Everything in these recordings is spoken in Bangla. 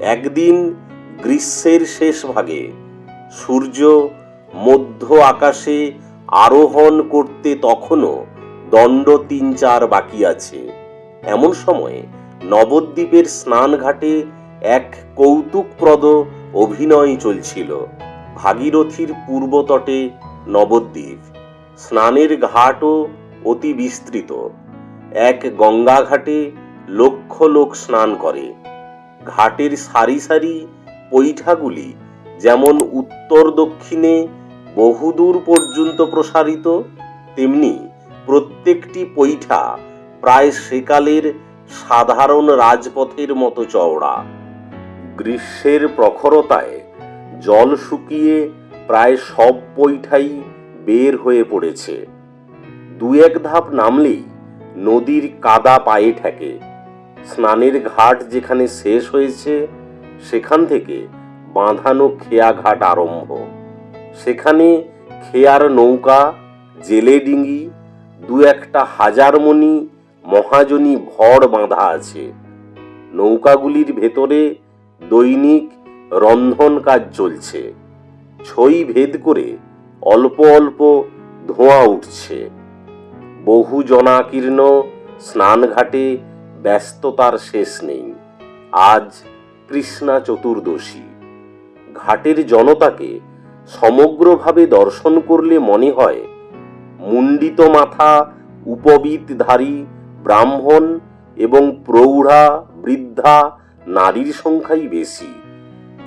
একদিন গ্রীষ্মের শেষ ভাগে সূর্য মধ্য আকাশে আরোহণ করতে তখনও দণ্ড ৩-৪ বাকি আছে। এমন সময় নবদ্বীপের স্নানঘাটে এক কৌতুকপ্রদ অভিনয় চলছিল। ভাগীরথীর পূর্বতটে নবদ্বীপ, স্নানের ঘাটও অতি বিস্তৃত। এক গঙ্গাঘাটে লক্ষ লোক স্নান করে। ঘাটের সারি সারি পৈঠাগুলি যেমন উত্তর দক্ষিণে বহুদূর পর্যন্ত প্রসারিত, তেমনি প্রত্যেকটি পৈঠা প্রায় সেকালের সাধারণ রাজপথের মতো চওড়া। গ্রীষ্মের প্রখরতায় জল শুকিয়ে প্রায় সব পৈঠাই বের হয়ে পড়েছে। ২-১ ধাপ নামলেই নদীর কাদা পায়ে ঠেকে। স্নানের ঘাট যেখানে শেষ হয়েছে সেখান থেকে বাঁধানো খেয়াঘাট আরম্ভ। সেখানে খেয়ার নৌকা, জেলে ডিঙি, ২-১টা হাজারমণি মহাজনী ভর বাঁধা আছে। নৌকাগুলির ভেতরে দৈনিক রন্ধন কাজ চলছে। ছই ভেদ করে অল্প অল্প ধোঁয়া উঠছে। বহু জনাকীর্ণ স্নানঘাটে ব্যস্ততার শেষ নেই। আজ কৃষ্ণা চতুর্দশী। ঘাটের জনতাকে সমগ্রভাবে দর্শন করলে মনে হয় মুন্ডিত মাথা, উপবীতধারী ব্রাহ্মণ এবং প্রৌঢ়া বৃদ্ধা নারীর সংখ্যাই বেশি।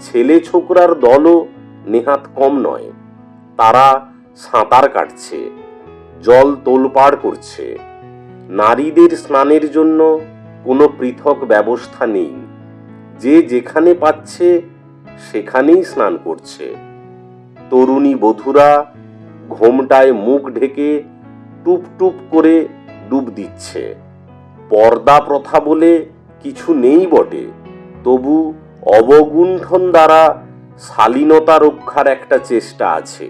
ছেলে ছোকরার দলও নেহাত কম নয়। তারা সাঁতার কাটছে, জল তোলপাড় করছে। নারীদের স্নানের জন্য কোনো পৃথক ব্যবস্থা নেই। যে যেখানে পাচ্ছে সেখানেই স্নান করছে। তরুণী বধূরা ঘোমটায় মুখ ঢেকে টুপ টুপ করে ডুব দিচ্ছে। পর্দা প্রথা বলে কিছু নেই বটে, তবু অবগুণ্ঠন দ্বারা শালীনতা রক্ষার একটা চেষ্টা আছে।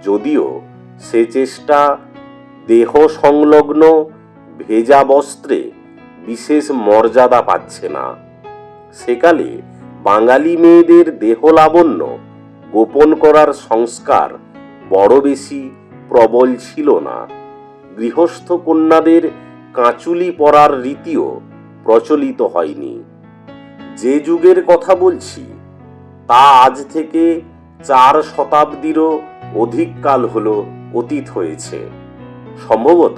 যদিও সে চেষ্টা দেহ সংলগ্ন ভেজা বস্ত্রে বিশেষ মর্যাদা পাচ্ছে না। সেকালে বাঙালি মেয়েদের দেহ লাবণ্য গোপন করার সংস্কার বড় বেশি প্রবল ছিল না। গৃহস্থ কন্যাদের কাঁচুলি পরার রীতিও প্রচলিত হয়নি। যে যুগের কথা বলছি তা আজ থেকে 4 শতাব্দীরও অধিক কাল হল অতীত হয়েছে। সম্ভবত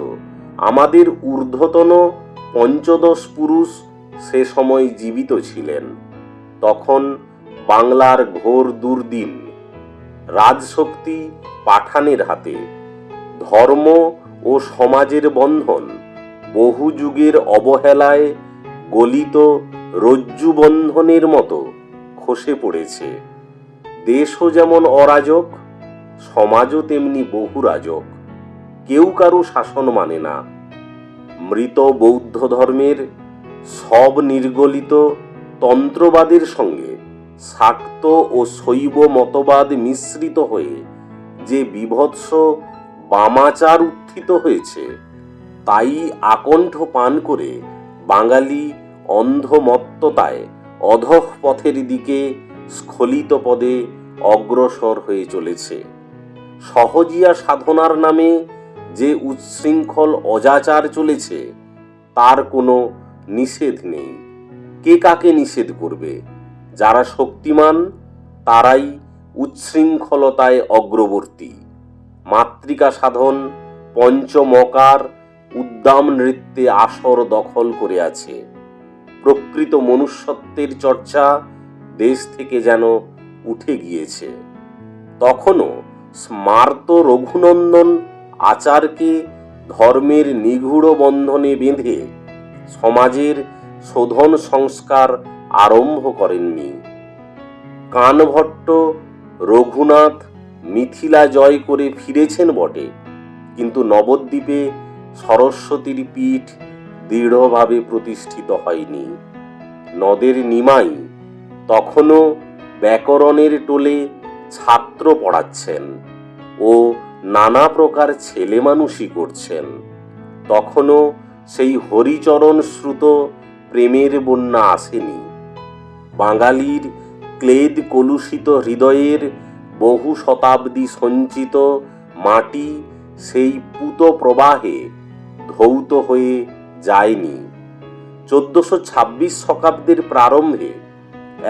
আমাদের ঊর্ধ্বতন পঞ্চদশ পুরুষ সে সময় জীবিত ছিলেন। তখন বাংলার ঘোর দুর্দিন। রাজশক্তি পাঠানের হাতে। ধর্ম ও সমাজের বন্ধন বহু যুগের অবহেলায় গলিত রজ্জু বন্ধনের মতো খসে পড়েছে। দেশও যেমন অরাজক, সমাজও তেমনি বহু রাজক। কেউ কারো শাসন মানে না। মৃত বৌদ্ধ ধর্মের সব নির্গলিত তন্ত্রবাদের সঙ্গে শাক্ত ও শৈব মতবাদ মিশ্রিত হয়ে যে বিভৎস বামাচার উত্থিত হয়েছে, তাই আকণ্ঠ পান করে বাঙালি অন্ধমত্ততায় অধঃপথের দিকে স্খলিত পদে অগ্রসর হয়ে চলেছে। সহজিয়া সাধনার নামে যে উচ্ছৃঙ্খল অজাচার চলেছে তার কোনো নিষেধ নেই। কে কাকে নিষেধ করবে? যারা শক্তিমান তারাই উচ্ছৃঙ্খলতায় অগ্রবর্তী। মাতৃকা সাধন পঞ্চমকার উদ্দাম নৃত্যে আসর দখল করে আছে। প্রকৃত মনুষ্যত্বের চর্চা দেশ থেকে যেন উঠে গিয়েছে। তখনও স্মার্ত রঘুনন্দন আচারকে ধর্মের নিগূঢ় বন্ধনে বেঁধে সমাজের শোধন সংস্কার আরম্ভ করেননি। কানভট্ট রঘুনাথ মিথিলা জয় করে ফিরেছেন বটে, কিন্তু নবদ্বীপে সরস্বতীর পীঠ দৃঢ়ভাবে প্রতিষ্ঠিত হয়নি। নদের নিমাই তখনও ব্যাকরণের টোলে ছাত্র পড়াচ্ছেন ও নানা প্রকার ছেলে মানুষই করছেন। তখনও সেই হরিচরণ শ্রুত প্রেমের বন্যা আসেনি। বাঙালির ক্লেদ কলুষিত হৃদয়ের বহু শতাব্দী সঞ্চিত মাটি সেই পুত প্রবাহে ধৌত হয়ে যায়নি। 1426 শতাব্দীর প্রারম্ভে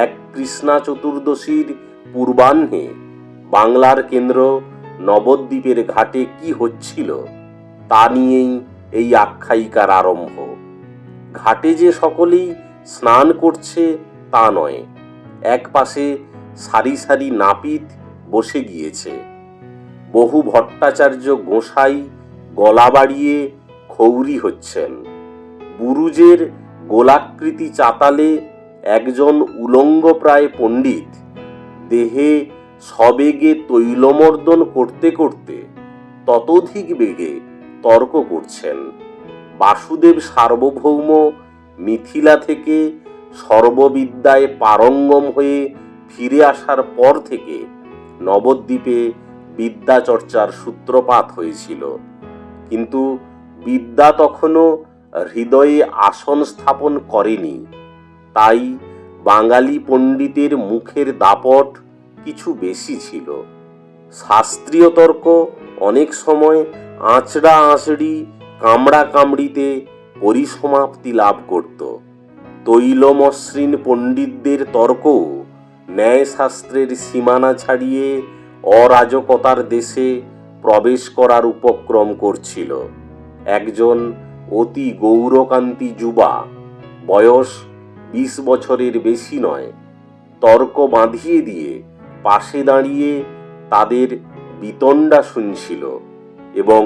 এক কৃষ্ণা চতুর্দশীর পূর্বাহ্নে বাংলার কেন্দ্র নবদ্বীপের ঘাটে কি হচ্ছিল তা নিয়েই এই আখ্যায়িকার আরম্ভ। ঘাটে যে সকলেই স্নান করছে তা নয়, এক পাশে সারি সারি নাপিত বসে গিয়েছে। বহু ভট্টাচার্য গোসাই গলা বাড়িয়ে খৌরি হচ্ছেন। বুরুজের গোলাকৃতি চাতালে একজন উলঙ্গপ্রায় পণ্ডিত দেহে সবেগে তৈলমর্দন করতে করতে ততোধিক বেগে তর্ক করছেন। বাসুদেব সার্বভৌম মিথিলা থেকে সর্ববিদ্যায় পারঙ্গম হয়ে ফিরে আসার পর থেকে নবদ্বীপে বিদ্যাচর্চার সূত্রপাত হয়েছিল, কিন্তু বিদ্যা তখনও হৃদয়ে আসন স্থাপন করেনি। তাই বাঙালি পণ্ডিতের মুখের দাপট কিছু বেশি ছিল। শাস্ত্রীয় তর্ক অনেক সময় আঁচড়া আঁচড়ি কামড়া কামড়িতে পরিসমাপ্তি লাভ করত। তৈলমসৃণ পণ্ডিতদের তর্কও ন্যায়শাস্ত্রের সীমানা ছাড়িয়ে অরাজকতার দেশে প্রবেশ করার উপক্রম করছিল। একজন অতি গৌরকান্তি যুবা, বয়স 20 বছরের বেশি নয়, তর্ক বাঁধিয়ে দিয়ে পাশে দাঁড়িয়ে তাদের বিতণ্ডা শুনছিল এবং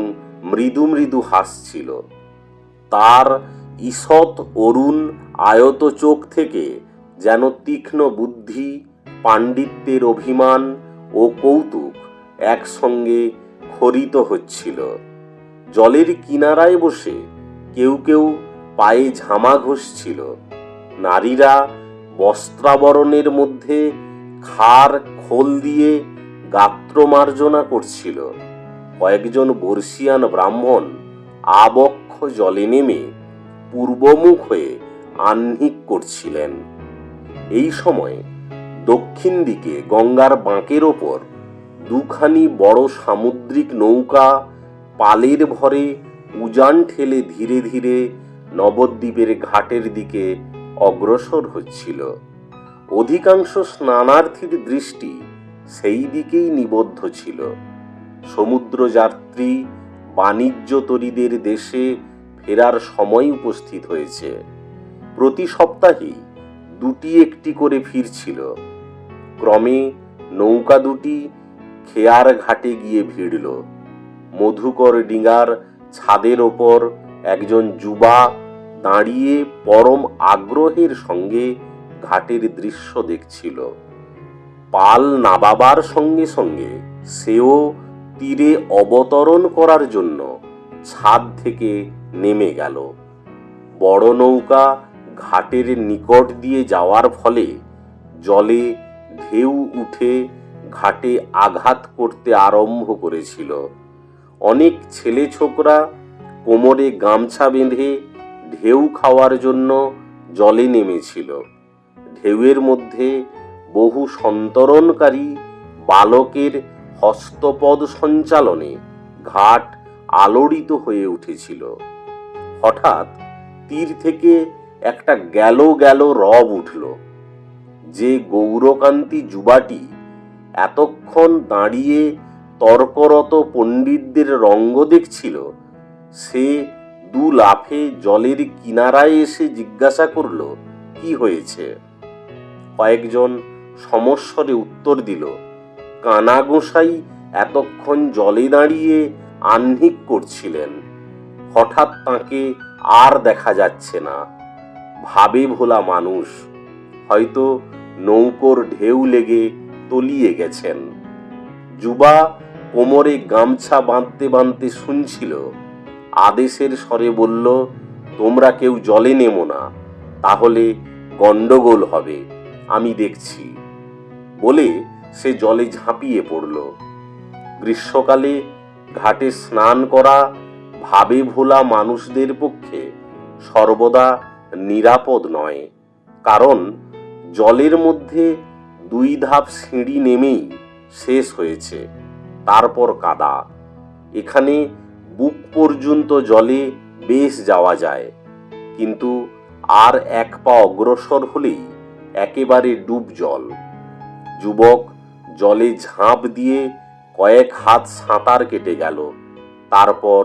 মৃদু মৃদু হাসছিল। তার ঈষৎ অরুণ আয়ত চোখ থেকে যেন তীক্ষ্ণ বুদ্ধি, পাণ্ডিত্যের অভিমান ও কৌতুক একসঙ্গে খরিত হচ্ছিল। জলের কিনারায় বসে কেউ কেউ পায়ে ঝামা ঘষছিল। নারীরা বস্ত্রাবরণের মধ্যে খার খোল দিয়ে গাত্র মার্জনা করছিল। কয়েকজন বর্ষিয়ান ব্রাহ্মণ আবক্ষ জলে নেমে পূর্বমুখ হয়ে আহ্নিক করছিলেন। এই সময় দক্ষিণ দিকে গঙ্গার বাঁকের ওপর দুখানি বড় সামুদ্রিক নৌকা পালের ভরে উজান ঠেলে ধীরে ধীরে নবদ্বীপের ঘাটের দিকে অগ্রসর হচ্ছিল। অধিকাংশ স্নানার্থীর দৃষ্টি সেই দিকেই নিবদ্ধ ছিল। সমুদ্রযাত্রী বাণিজ্যতরীদের দেশে ফেরার সময় উপস্থিত হয়েছে। প্রতি সপ্তাহেই দুটি একটি করে ফিরছিল। ক্রমে নৌকা দুটি খেয়ার ঘাটে গিয়ে ভিড়ল। মধুকর ডিঙার ছাদের ওপর একজন যুবা দাঁড়িয়ে পরম আগ্রহের সঙ্গে ঘাটের দৃশ্য দেখছিল। পাল নাবাবার সঙ্গে সঙ্গে সেও তীরে অবতরণ করার জন্য ছাদ থেকে নেমে গেল। বড় নৌকা ঘাটের নিকট দিয়ে যাওয়ার ফলে জলে ঢেউ উঠে ঘাটে আঘাত করতে আরম্ভ করেছিল। অনেক ছেলে ছোকরা কোমরে গামছা বেঁধে ঢেউ খাওয়ার জন্য জলে নেমেছিল। ঢেউয়ের মধ্যে বহু সন্তরণকারী বালকের হস্তপদ সঞ্চালনে ঘাট আলোড়িত হয়ে উঠেছিল। হঠাৎ তীর থেকে একটা গেল গেল রব উঠল। যে গৌরকান্তি যুবাটি এতক্ষণ দাঁড়িয়ে তর্করত পণ্ডিতদের রঙ্গ দেখছিল, সে দু লাফে জলের কিনারায় এসে জিজ্ঞাসা করল, কি হয়েছে? কয়েকজন সমস্বরে উত্তর দিল, কানা গোসাই এতক্ষণ জলে দাঁড়িয়ে আহ্নিক করছিলেন, হঠাৎ তাকে আর দেখা যাচ্ছে না। ভাবে ভোলা মানুষ, হয়তো নৌকোর ঢেউ লেগে তলিয়ে গেছেন। যুবা কোমরে গামছা বাঁধতে বাঁধতে শুনছিল। আদেশের স্বরে বলল, তোমরা কেউ জলে নেমো না, তাহলে গন্ডগোল হবে, আমি দেখছি। বলে সে জলে ঝাঁপিয়ে পড়ল। গ্রীষ্মকালে ঘাটে স্নান করা ভাবে ভোলা মানুষদের পক্ষে সর্বদা নিরাপদ নয়, কারণ জলের মধ্যে 2 ধাপ সিঁড়ি নেমেই শেষ হয়েছে, তারপর কাদা। এখানে বুক পর্যন্ত জলে বেশ যাওয়া যায়, কিন্তু আর 1 পা অগ্রসর হলেই একেবারে ডুব জল। যুবক জলে ঝাঁপ দিয়ে কয়েক হাত সাঁতার কেটে গেল, তারপর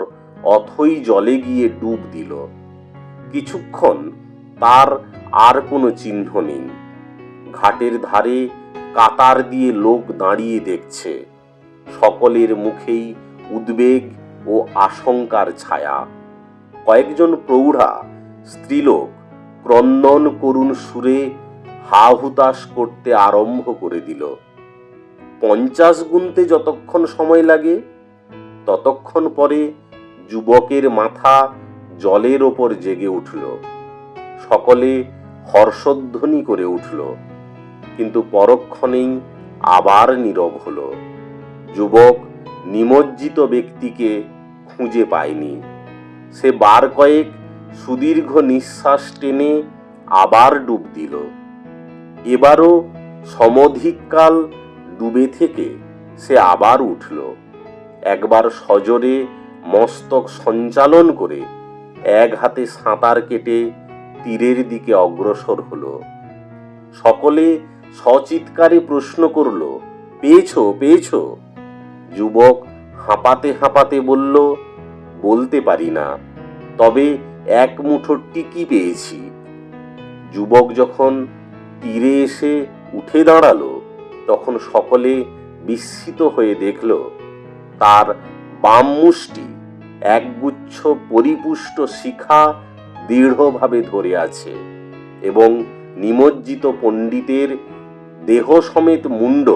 অথই জলে গিয়ে ডুব দিল। কিছুক্ষণ তার আর কোনো চিহ্ন নেই। ঘাটের ধারে কাতার দিয়ে লোক দাঁড়িয়ে দেখছে, সকলের মুখেই উদ্বেগ ও আশঙ্কার ছায়া। কয়েকজন প্রৌঢ়া স্ত্রীলোক ক্রন্দন করুণ সুরে হা হুতাশ করতে আরম্ভ করে দিল। 50 গুনতে যতক্ষণ সময় লাগে, ততক্ষণ পরে যুবকের মাথা জলের ওপর জেগে উঠল। সকলে হর্ষধ্বনি করে উঠল, কিন্তু পরক্ষণেই আবার নীরব হল। যুবক নিমজ্জিত ব্যক্তিকে খুঁজে পায়নি। সে বার কয়েক সুদীর্ঘ নিঃশ্বাস টেনে আবার ডুব দিল। এবারও সমধিককাল ডুবে থেকে সে আবার উঠল। একবার সজোরে মস্তক সঞ্চালন করে এক হাতে সাঁতার কেটে তীরের দিকে অগ্রসর হল। সকলে সচিৎকারে প্রশ্ন করল, পেয়েছো পেয়েছো? যুবক হাঁপাতে হাঁপাতে বলল, বলতে পারি না, তবে 1 মুঠো টিকি পেয়েছি। যুবক যখন তীরে এসে উঠে দাঁড়ালো, তখন সকলে বিস্মিত হয়ে দেখল তার বাম মুষ্টি একগুচ্ছ পরিপুষ্ট শিখা দৃঢ়ভাবে ধরে আছে এবং নিমজ্জিত পণ্ডিতের দেহ সমেত মুন্ড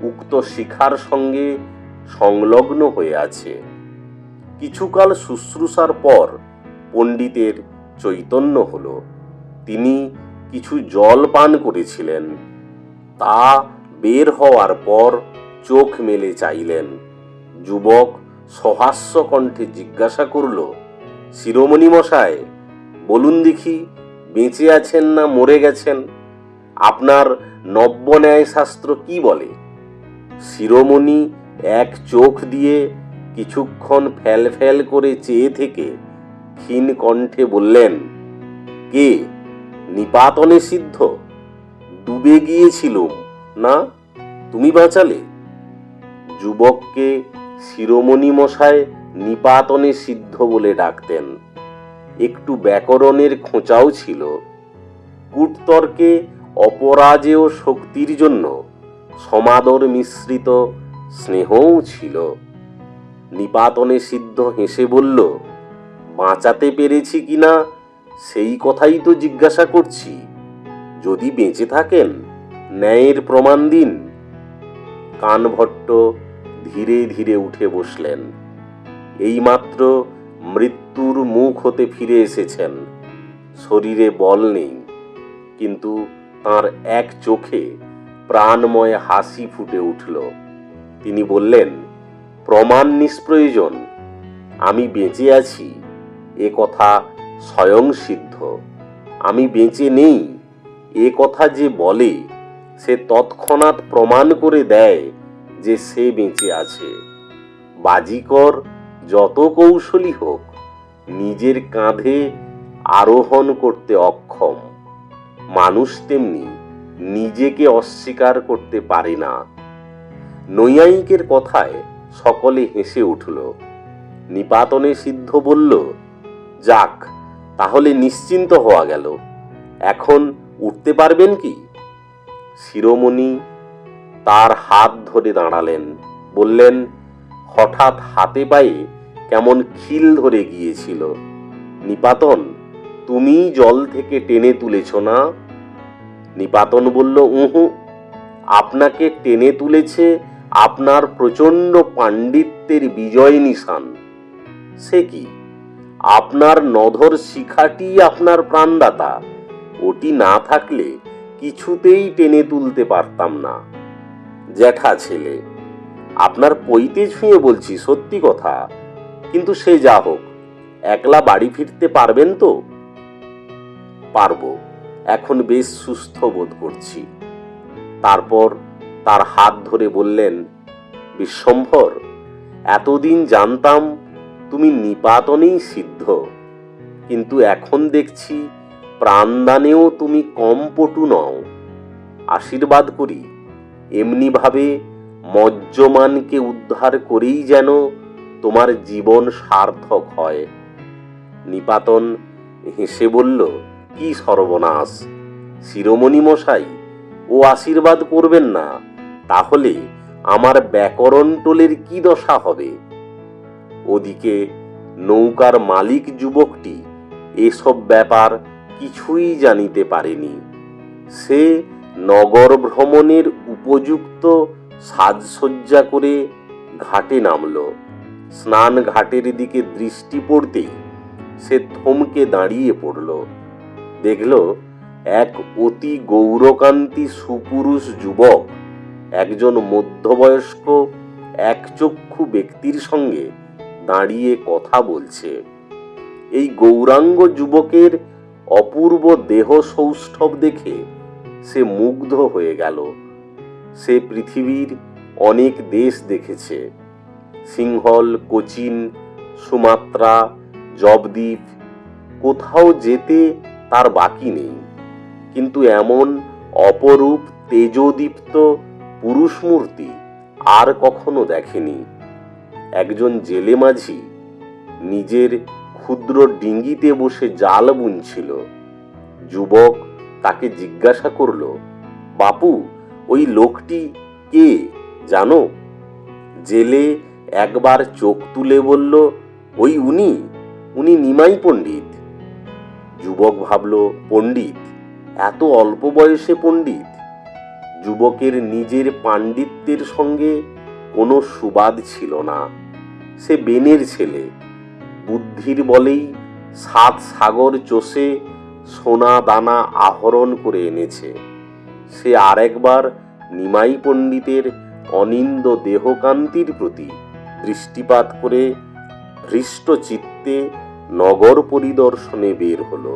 উক্ত শিখার সঙ্গে সংলগ্ন হয়ে আছে। কিছুকাল শুশ্রূষার পর পণ্ডিতের চৈতন্য হল। তিনি কিছু জল পান করেছিলেন। তা বের হওয়ার পর চোখ মেলে চাইলেন। যুবক সহাস্য কণ্ঠে জিজ্ঞাসা করল, শিরোমণি মশাই, বলুন দেখি, বেঁচে আছেন না মরে গেছেন? আপনার নব্য ন্যায় শাস্ত্র কি বলে? শিরোমণি এক চোখ দিয়ে কিছুক্ষণ ফ্যাল ফ্যাল করে চেয়ে থেকে ক্ষীণ কণ্ঠে বললেন, কে? নিপাতনে সিদ্ধ? ডুবে গিয়েছিলুম না, তুমি বাঁচালে? যুবককে শিরোমণি মশাই নিপাতনে সিদ্ধ বলে ডাকতেন। একটু ব্যাকরণের খোঁচাও ছিল। কূটতর্কে অপরাজেয় শক্তির জন্য সমাদর মিশ্রিত স্নেহও ছিল। নিপাতনে সিদ্ধ হেসে বলল, বাঁচাতে পেরেছি কিনা সেই কথাই তো জিজ্ঞাসা করছি। যদি বেঁচে থাকেন, ন্যায়ের প্রমাণ দিন। কানভট্ট ধীরে ধীরে উঠে বসলেন। এইমাত্র মৃত্যুর মুখ হতে ফিরে এসেছেন। শরীরে বল নেই, কিন্তু তার এক চোখে প্রাণময় হাসি ফুটে উঠল। তিনি বললেন, প্রমাণ নিষ্প্রয়োজন। আমি বেঁচে আছি এ কথা স্বয়ং সিদ্ধ। আমি বেঁচে নেই এ কথা যে বলে, সে তৎক্ষণাৎ প্রমাণ করে দেয় যে সে বেঁচে আছে। বাজিকর যত কৌশলী হোক, নিজের কাঁধে আরোহণ করতে অক্ষম। মানুষ তেমনি নিজেকে অস্বীকার করতে পারে না। নৈয়ায়িকের কথায় সকলে হেসে উঠল। নিপাতনে সিদ্ধ বলল, যাক, তাহলে নিশ্চিন্ত হওয়া গেল। এখন উঠতে পারবেন কি? শিরোমণি তার হাত ধরে দাঁড়ালেন, বললেন, হঠাৎ হাতে পায়ে কেমন খিল ধরে গিয়েছিল। নিপাতন, তুমি জল থেকে টেনে তুলেছ না? নিপাতন বলল, উহু, আপনাকে টেনে তুলেছে আপনার প্রচণ্ড পাণ্ডিত্যের বিজয় নিশান। সে কি? আপনার নধর শিখাটি আপনার প্রাণদাতা। ওটি না থাকলে কিছুতেই টেনে তুলতে পারতাম না। জ্যাঠা ছেলে, আপনার পৈতে ছুঁয়ে বলছি, সত্যি কথা। কিন্তু সে যা হোক, একলা বাড়ি ফিরতে পারবেন তো? পারব, এখন বেশ সুস্থ বোধ করছি। তারপর তার হাত ধরে বললেন, বিশ্বম্ভর, এতদিন জানতাম তুমি নিপাতনেই সিদ্ধ, কিন্তু এখন দেখছি প্রাণদানেও তুমি কম পটু নও। আশীর্বাদ করি এমনিভাবে মজ্জমানকে উদ্ধার করেই যেন তোমার জীবন সার্থক হয়। নিপাতন হেসে বলল, কি সর্বনাশ! শিরোমণি মশাই, ও আশীর্বাদ করবেন না, তাহলে আমার ব্যাকরণ টোলের কি দশা হবে? ওদিকে নৌকার মালিক যুবকটি এসব ব্যাপার কিছুই জানিতে পারেনি। সে নগর ভ্রমণের উপযুক্ত সাজসজ্জা করে ঘাটে নামল। স্নান ঘাটের দিকে দৃষ্টি পড়তেই সে থমকে দাঁড়িয়ে পড়ল। দেখল এক অতি গৌরকান্তি সুপুরুষ যুবক একজন মধ্যবয়স্ক একচক্ষু ব্যক্তির সঙ্গে দাঁড়িয়ে কথা বলছে। এই গৌরাঙ্গ যুবকের অপূর্ব দেহ সৌষ্ঠব দেখে সে মুগ্ধ হয়ে গেল। সে পৃথিবীর অনেক দেশ দেখেছে, সিংহল, কোচিন, সুমাত্রা, জবদ্বীপ, কোথাও যেতে তার বাকি নেই, কিন্তু এমন অপরূপ তেজদীপ্ত পুরুষ মূর্তি আর কখনো দেখেনি। একজন জেলে মাঝি নিজের ক্ষুদ্র ডিঙ্গিতে বসে জাল বুনছিল। যুবক তাকে জিজ্ঞাসা করল, বাপু, ওই লোকটি কে জানো? জেলে একবার চোখ তুলে বলল, ওই উনি নিমাই পণ্ডিত। যুবক ভাবল, পণ্ডিত? এত অল্প বয়সে পণ্ডিত? যুবকের নিজের পাণ্ডিত্যের সঙ্গে কোনো সুবাদ ছিল না। সে বেনের ছেলে, বুদ্ধির বলেই 7 সাগর চষে সোনা দানা আহরণ করে এনেছে। সে আরেকবার নিমাই পণ্ডিতের অনিন্দ দেহকান্তির প্রতি দৃষ্টিপাত করে হৃষ্ট চিত্তে নগর পরিদর্শনে বের হলো।